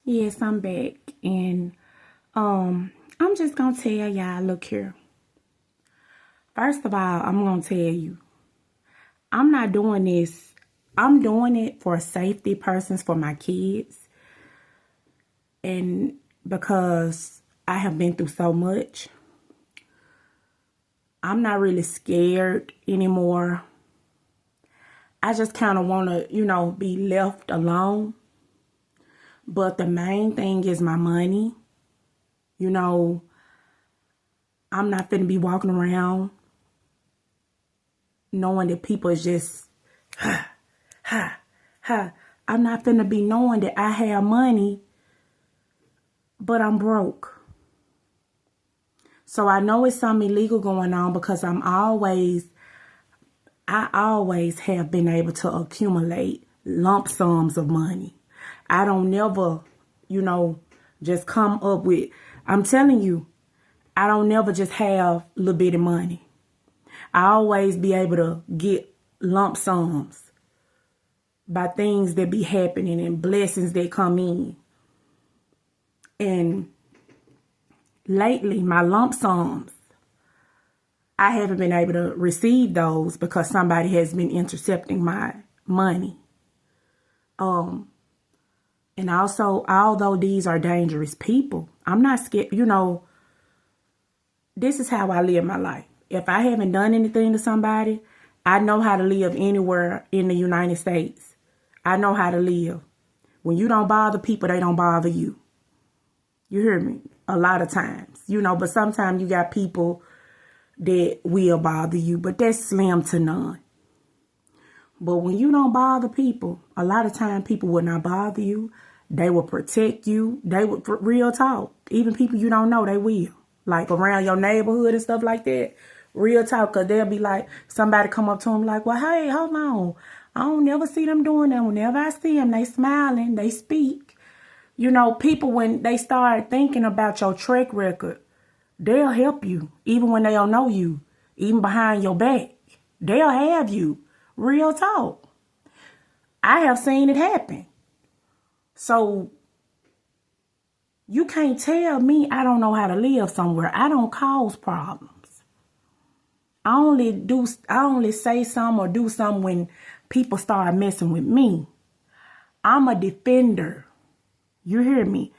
Yes, I'm back. And I'm just gonna tell y'all, look here. First of all, I'm gonna tell you, I'm not doing this. I'm doing it for safety purposes for my kids and because I have been through so much. I'm not really scared anymore. I just kind of want to, be left alone. But the main thing is my money. You know, I'm not finna be walking around knowing that people is just, ha, ha, ha. I'm not finna be knowing that I have money, but I'm broke. So I know it's something illegal going on because I always have been able to accumulate lump sums of money. I don't never, just come up with, I'm telling you, I don't never just have little bit of money. I always be able to get lump sums by things that be happening and blessings that come in. And lately, my lump sums, I haven't been able to receive those because somebody has been intercepting my money. And also, although these are dangerous people, I'm not scared. This is how I live my life. If I haven't done anything to somebody, I know how to live anywhere in the United States. I know how to live. When you don't bother people, they don't bother you. You hear me? A lot of times, but sometimes you got people that will bother you, but that's slim to none. But when you don't bother people, a lot of times people will not bother you. They will protect you. They will, real talk. Even people you don't know, they will. Like around your neighborhood and stuff like that. Real talk, because they'll be like, somebody come up to them like, well, hey, hold on. I don't never see them doing that. Whenever I see them, they smiling, they speak. People, when they start thinking about your track record, they'll help you, even when they don't know you, even behind your back. They'll have you. Real talk. I have seen it happen. So you can't tell me I don't know how to live somewhere. I don't cause problems. I only say something or do something when people start messing with me. I'm a defender. You hear me?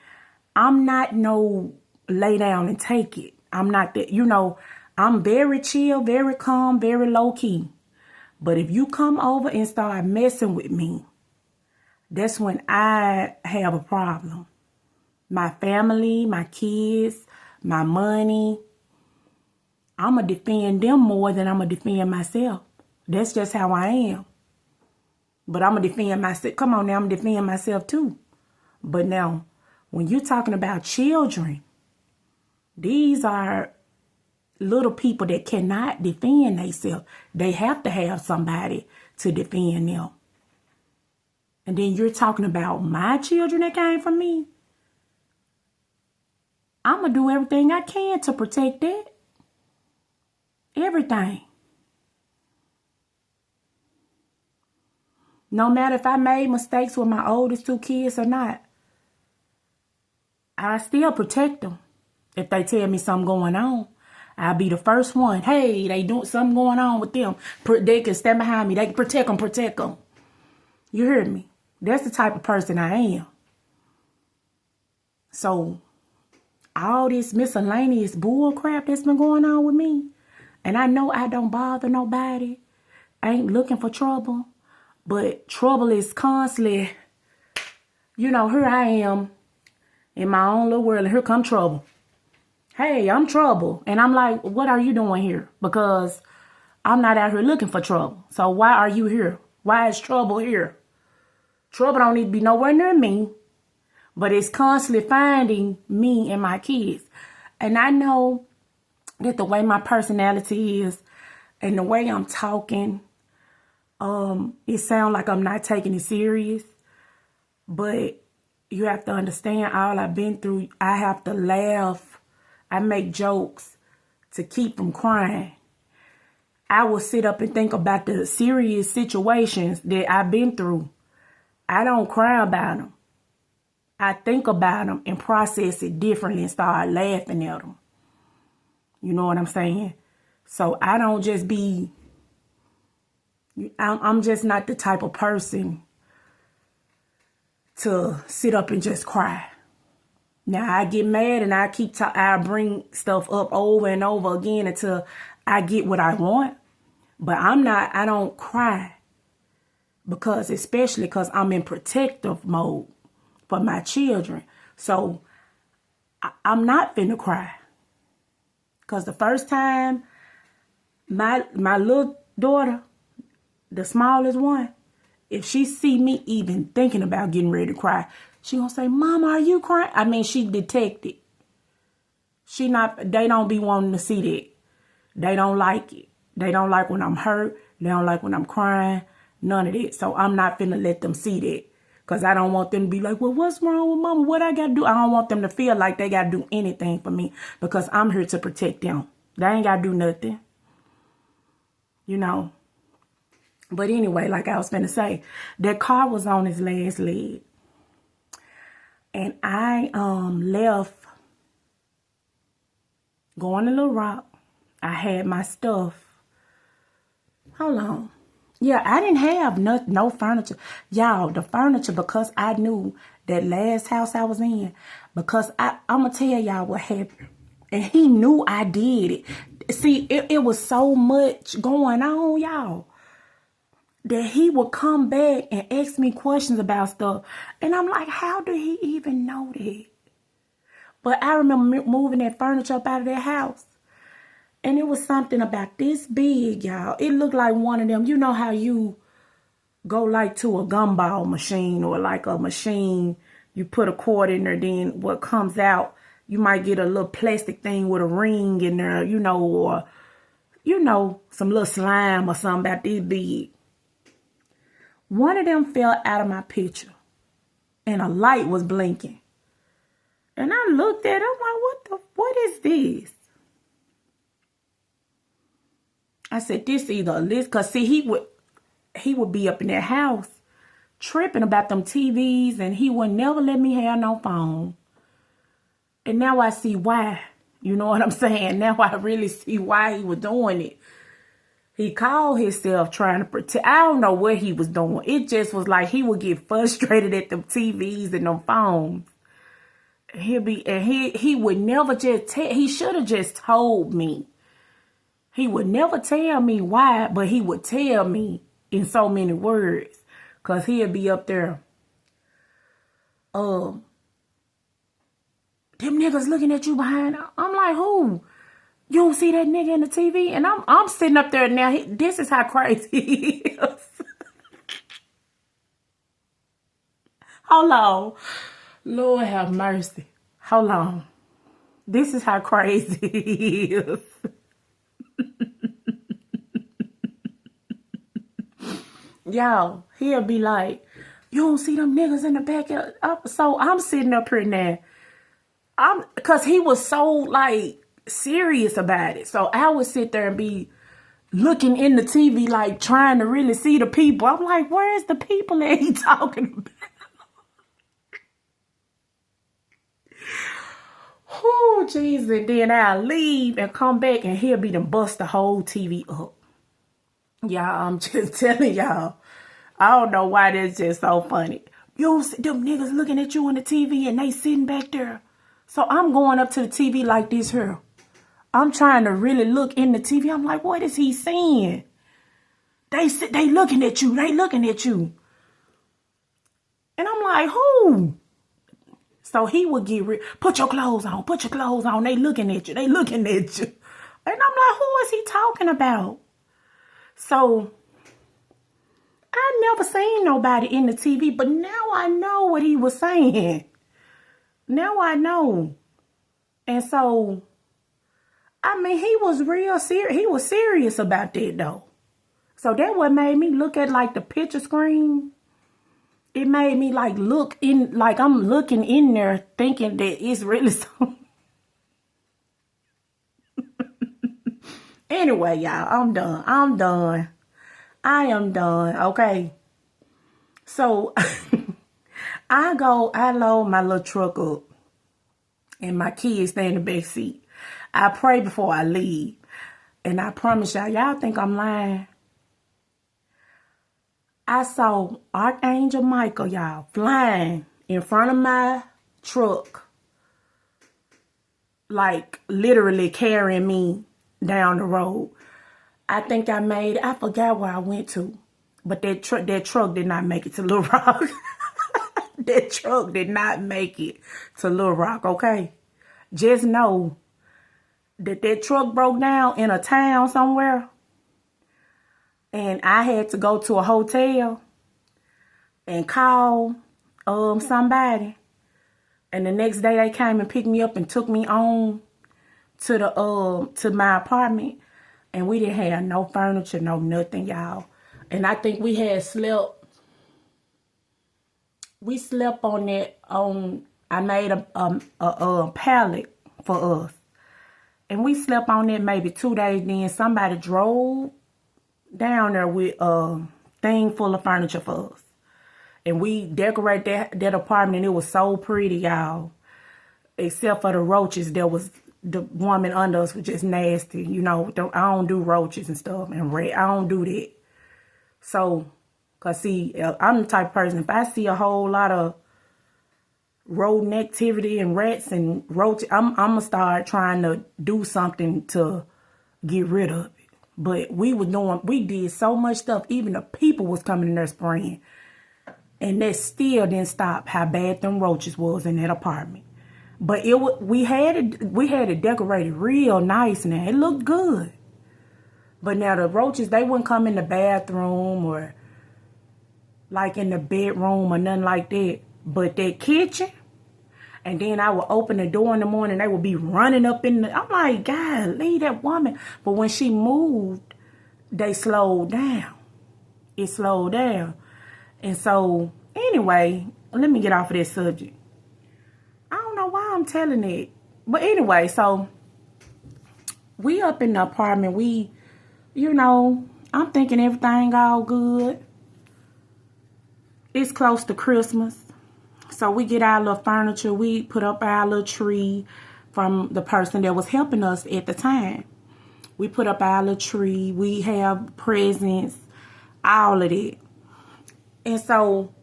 I'm not no lay down and take it. I'm not that, I'm very chill, very calm, very low key. But if you come over and start messing with me, that's when I have a problem. My family, my kids, my money, I'm going to defend them more than I'm going to defend myself. That's just how I am. But I'm going to defend myself. Come on now, I'm going to defend myself too. But now, when you're talking about children, these are little people that cannot defend themselves. They have to have somebody to defend them. And then you're talking about my children that came from me. I'm going to do everything I can to protect that. Everything. No matter if I made mistakes with my oldest two kids or not, I still protect them. If they tell me something going on, I'll be the first one. Hey, they doing something going on with them. They can stand behind me. They can protect them. You hear me? That's the type of person I am. So, all this miscellaneous bull crap that's been going on with me, and I know I don't bother nobody. I ain't looking for trouble. But trouble is constantly, here I am in my own little world, and here come trouble. Hey, I'm trouble. And I'm like, what are you doing here? Because I'm not out here looking for trouble. So why are you here? Why is trouble here? Trouble don't need to be nowhere near me, but it's constantly finding me and my kids. And I know that the way my personality is and the way I'm talking, it sounds like I'm not taking it serious, but you have to understand all I've been through. I have to laugh. I make jokes to keep from crying. I will sit up and think about the serious situations that I've been through. I don't cry about them. I think about them and process it differently and start laughing at them. You know what I'm saying? So I don't just be, I'm just not the type of person to sit up and just cry. Now I get mad and I bring stuff up over and over again until I get what I want. But I don't cry especially because I'm in protective mode for my children. So I'm not finna cry. Because the first time my little daughter, the smallest one, if she see me even thinking about getting ready to cry, she gonna say, "Mama, are you crying?" I mean, she detected. They don't be wanting to see that. They don't like it. They don't like when I'm hurt. They don't like when I'm crying. None of that. So I'm not finna let them see that. Because I don't want them to be like, "Well, what's wrong with Mama? What I got to do?" I don't want them to feel like they got to do anything for me. Because I'm here to protect them. They ain't got to do nothing. You know. But anyway, like I was finna say, that car was on his last leg. And I left going to Little Rock. I had my stuff. Hold on. Yeah, I didn't have no furniture. Y'all, the furniture, because I knew that last house I was in, because I'm going to tell y'all what happened. And he knew I did it. See, it was so much going on, y'all, that he would come back and ask me questions about stuff. And I'm like, how did he even know that? But I remember moving that furniture up out of that house. And it was something about this big, y'all. It looked like one of them. You know how you go like to a gumball machine or like a machine. You put a cord in there, then what comes out, you might get a little plastic thing with a ring in there, you know, or, you know, some little slime or something about this big. One of them fell out of my picture and a light was blinking. And I looked at it, I'm like, what is this? I said, this either a list, because see, he would be up in that house tripping about them TVs, and he would never let me have no phone. And now I see why. You know what I'm saying? Now I really see why he was doing it. He called himself trying to protect. I don't know what he was doing. It just was like he would get frustrated at them TVs and them phones. He would never just tell. He should have just told me. He would never tell me why, but he would tell me in so many words. Because he'd be up there. Them niggas looking at you behind. I'm like, who? You don't see that nigga in the TV? And I'm sitting up there now. This is how crazy he is. Hold on. Lord have mercy. Hold on. This is how crazy he is. Y'all, he'll be like, you don't see them niggas in the back. So I'm sitting up here now. Because he was so, like, serious about it. So I would sit there and be looking in the TV, like, trying to really see the people. I'm like, where's the people that he talking about? Oh, Jesus. And then I'll leave and come back and he'll be done bust the whole TV up. Y'all, I'm just telling y'all. I don't know why that's just so funny. You don't see them niggas looking at you on the TV and they sitting back there. So I'm going up to the TV like this here. I'm trying to really look in the TV. I'm like, what is he saying? They looking at you. They looking at you. And I'm like, who? So he would put your clothes on. Put your clothes on. They looking at you. They looking at you. And I'm like, who is he talking about? So I never seen nobody in the TV, but now I know what he was saying. Now I know. And so, I mean, he was real serious. He was serious about that, though. So that what made me look at, like, the picture screen. It made me, like, look in, like, I'm looking in there thinking that it's really something. Anyway, y'all, I'm done. I am done, okay? So, I load my little truck up and my kids stay in the back seat. I pray before I leave. And I promise y'all think I'm lying. I saw Archangel Michael, y'all, flying in front of my truck. Like, literally carrying me down the road. I think I forgot where I went to. But that truck did not make it to Little Rock. That truck did not make it to Little Rock, okay? Just know that truck broke down in a town somewhere. And I had to go to a hotel and call somebody. And the next day they came and picked me up and took me on to my apartment. And we didn't have no furniture, no nothing, y'all. And I think we slept on that, I made a pallet for us. And we slept on it maybe 2 days. Then somebody drove down there with a thing full of furniture for us. And we decorated that apartment, and it was so pretty, y'all. Except for the roaches, the woman under us was just nasty. You know, I don't do roaches and stuff, and rat. I don't do that. So, cause see, I'm the type of person, if I see a whole lot of rodent activity and rats and roaches, I'm gonna start trying to do something to get rid of it. But we did so much stuff, even the people was coming in there spraying. And that still didn't stop how bad them roaches was in that apartment. But we had it decorated real nice now. It looked good. But now the roaches, they wouldn't come in the bathroom or like in the bedroom or nothing like that. But that kitchen, and then I would open the door in the morning, they would be running up in the, I'm like, God, leave that woman. But when she moved, they slowed down. It slowed down. And so, anyway, let me get off of this subject. I don't know why I'm telling it. But anyway, so we up in the apartment. We, I'm thinking everything all good. It's close to Christmas. So we get our little furniture. We put up our little tree from the person that was helping us at the time. We put up our little tree. We have presents, all of it. And so,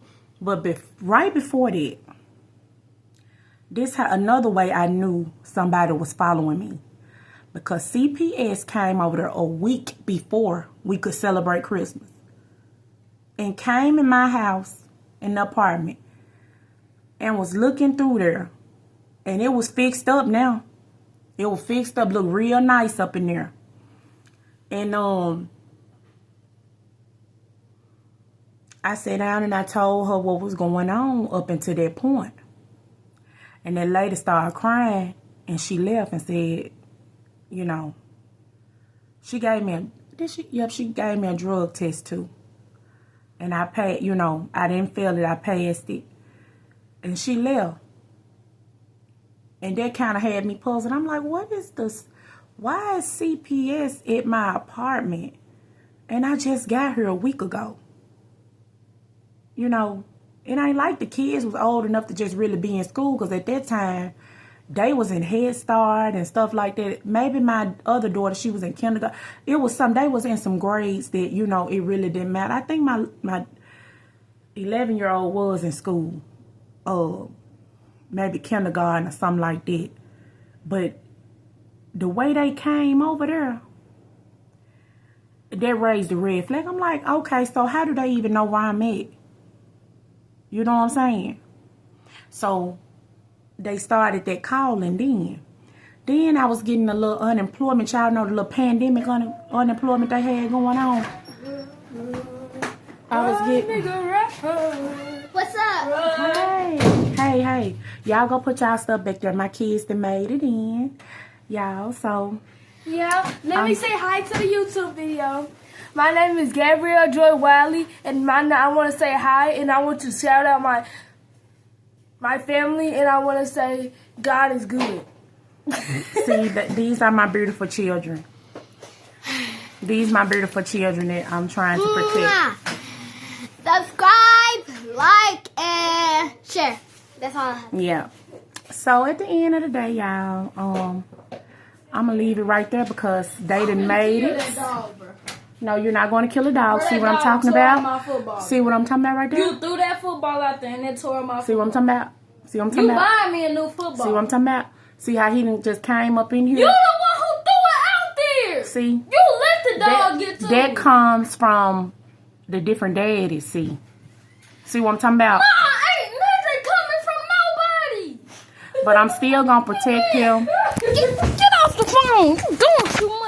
but right before that, another way I knew somebody was following me. Because CPS came over there a week before we could celebrate Christmas. And came in my house, in the apartment, and was looking through there. And it was fixed up now. It was fixed up, looked real nice up in there. And I sat down and I told her what was going on up until that point. And that lady started crying, and she left and said, she gave me she gave me a drug test too. And I paid, I didn't fail it, I passed it. And she left. And that kind of had me puzzled. I'm like, what is this? Why is CPS at my apartment? And I just got here a week ago. It ain't like the kids was old enough to just really be in school, because at that time, they was in Head Start and stuff like that. Maybe my other daughter, she was in kindergarten. They was in some grades that, it really didn't matter. I think my 11-year-old was in school, maybe kindergarten or something like that. But the way they came over there, that raised the red flag. I'm like, okay, so how do they even know where I'm at? You know what I'm saying? So they started that calling then. Then I was getting a little unemployment. Y'all know the little pandemic unemployment they had going on. I was getting... What's up? Hey. Y'all go put y'all stuff back there. My kids that made it in. Y'all, so... Yeah, let me say hi to the YouTube video. My name is Gabrielle Joy Wiley, and I want to say hi, and I want to shout out my family, and I want to say God is good. See, these are my beautiful children. These my beautiful children that I'm trying to protect. Subscribe, like, and Sure. That's all I have. Yeah. So at the end of the day, y'all, I'm gonna leave it right there because they done made it. That dog, bro. No, you're not going to kill a dog. Bro, See that what I'm dog talking tore up about? my football. See what I'm talking about right there? You threw that football out there and it tore up my See what I'm football. talking about? See what I'm talking You about? buying me a new football. See what I'm talking about? See how he done just came up in here? You the one who threw it out there. See? You let the dog get to that me. comes from the different daddies, see? See what I'm talking about? Ain't nothing coming from nobody. But I'm still going to protect him. Get off the phone. You doing too much.